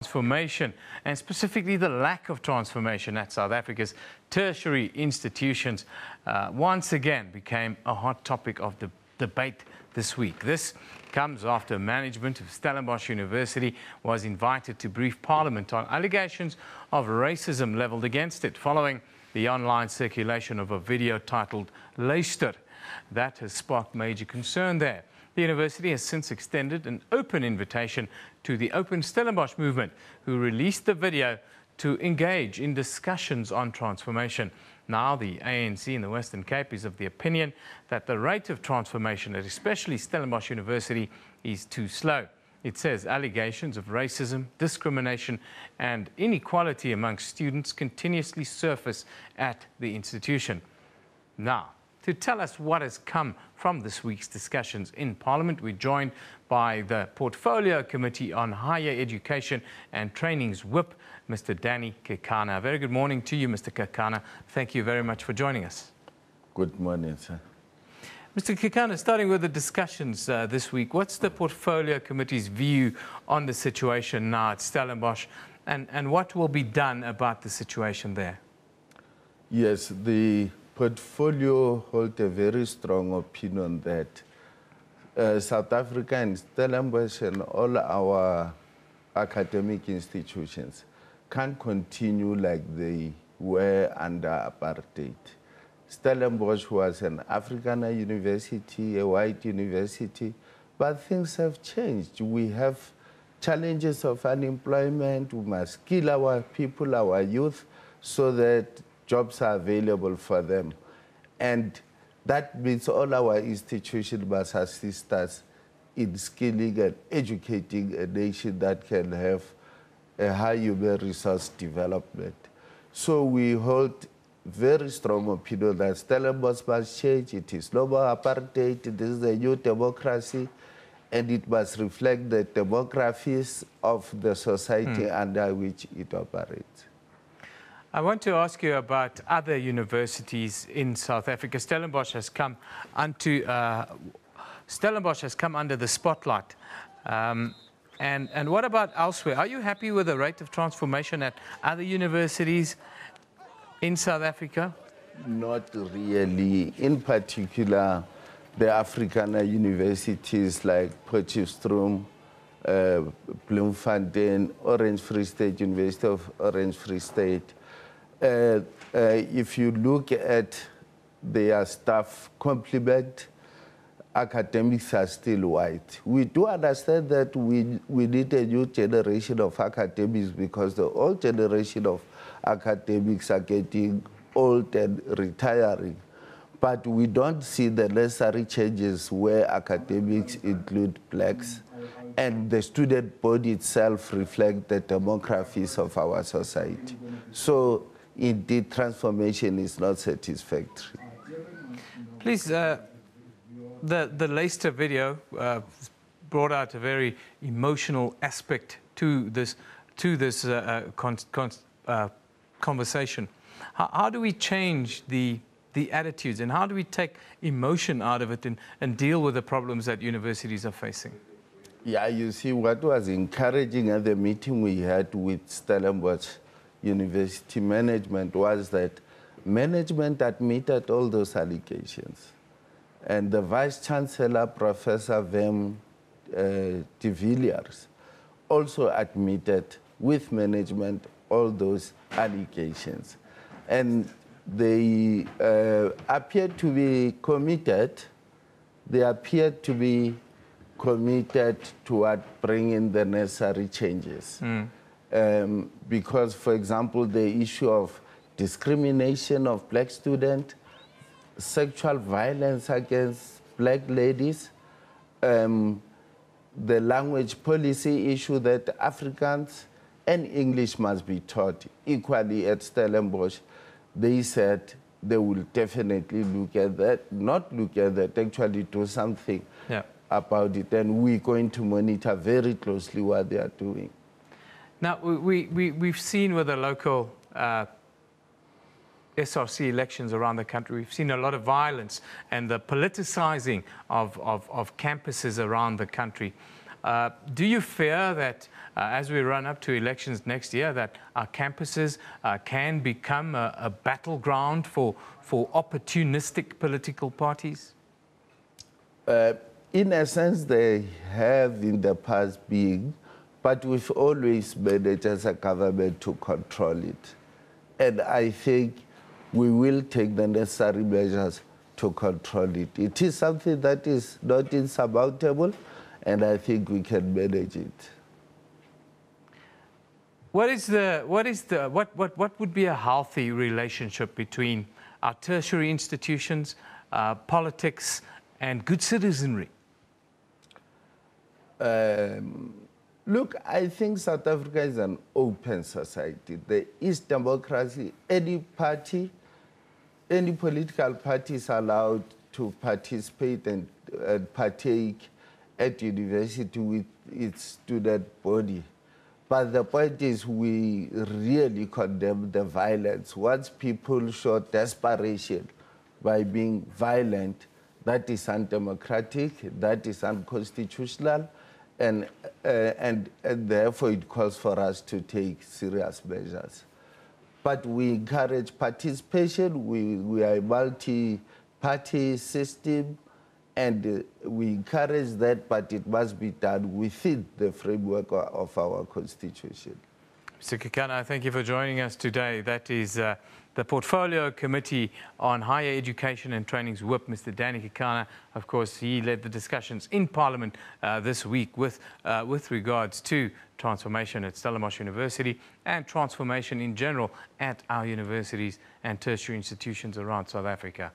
Transformation, and specifically the lack of transformation at South Africa's tertiary institutions once again became a hot topic of debate this week. This comes after management of Stellenbosch University was invited to brief Parliament on allegations of racism levelled against it following the online circulation of a video titled Luister. That has sparked major concern there. The university has since extended an open invitation to the Open Stellenbosch movement, who released the video to engage in discussions on transformation. Now, the ANC in the Western Cape is of the opinion that the rate of transformation at especially Stellenbosch University is too slow. It says allegations of racism, discrimination and inequality among students continuously surface at the institution. Now, to tell us what has come from this week's discussions in Parliament, we're joined by the Portfolio Committee on Higher Education and Training's Whip, Mr. Danny Kekana. Very good morning to you, Mr. Kekana. Thank you very much for joining us. Good morning, sir. Mr. Kekana, starting with the discussions this week, what's the Portfolio Committee's view on the situation now at Stellenbosch, and what will be done about the situation there? Yes, the Portfolio hold a very strong opinion that South Africa and Stellenbosch and all our academic institutions can't continue like they were under apartheid. Stellenbosch was an Afrikaner university, a white university, but things have changed. We have challenges of unemployment. We must skill our people, our youth, so that jobs are available for them. And that means all our institutions must assist us in skilling and educating a nation that can have a high human resource development. So we hold very strong opinion that Stellenbosch must change. It is no more apartheid. This is a new democracy, and it must reflect the demographies of the society under which it operates. I want to ask you about other universities in South Africa. Stellenbosch has come under the spotlight. And what about elsewhere? Are you happy with the rate of transformation at other universities in South Africa? Not really. In particular, the Afrikaner universities like Potchefstroom, Bloemfontein, Orange Free State, University of Orange Free State. If you look at their staff complement, academics are still white. We do understand that we need a new generation of academics because the old generation of academics are getting old and retiring. But we don't see the necessary changes where academics include blacks, and the student body itself reflects the demographies of our society. So indeed, transformation is not satisfactory. Please, the Luister video brought out a very emotional aspect to this conversation. How do we change the attitudes, and how do we take emotion out of it and deal with the problems that universities are facing? Yeah, you see, what was encouraging at the meeting we had with Stellenbosch University management was that management admitted all those allegations. And the Vice-Chancellor, Professor Vem de Villiers, also admitted with management all those allegations. And they appeared to be committed. They appeared to be committed toward bringing the necessary changes. Because, for example, the issue of discrimination of black students, sexual violence against black ladies, the language policy issue that Afrikaans and English must be taught equally at Stellenbosch, they said they will definitely look at that, not look at that, actually do something about it. And we're going to monitor very closely what they are doing. Now, we've seen with the local SRC elections around the country, we've seen a lot of violence and the politicizing of campuses around the country. Do you fear that as we run up to elections next year, that our campuses can become a battleground for opportunistic political parties? In a sense, they have in the past been, but we've always managed as a government to control it. And I think we will take the necessary measures to control it. It is something that is not insurmountable, and I think we can manage it. What would be a healthy relationship between our tertiary institutions, politics, and good citizenry? Look, I think South Africa is an open society. There is democracy. Any party, any political party is allowed to participate and partake at university with its student body. But the point is, we really condemn the violence. Once people show desperation by being violent, that is undemocratic, that is unconstitutional, and therefore it calls for us to take serious measures. But we encourage participation. We are a multi-party system, and we encourage that, but it must be done within the framework of our constitution. Mr. Kekana, thank you for joining us today. That is the Portfolio Committee on Higher Education and Training's whip, Mr. Danny Kekana. Of course, he led the discussions in Parliament this week with regards to transformation at Stellenbosch University and transformation in general at our universities and tertiary institutions around South Africa.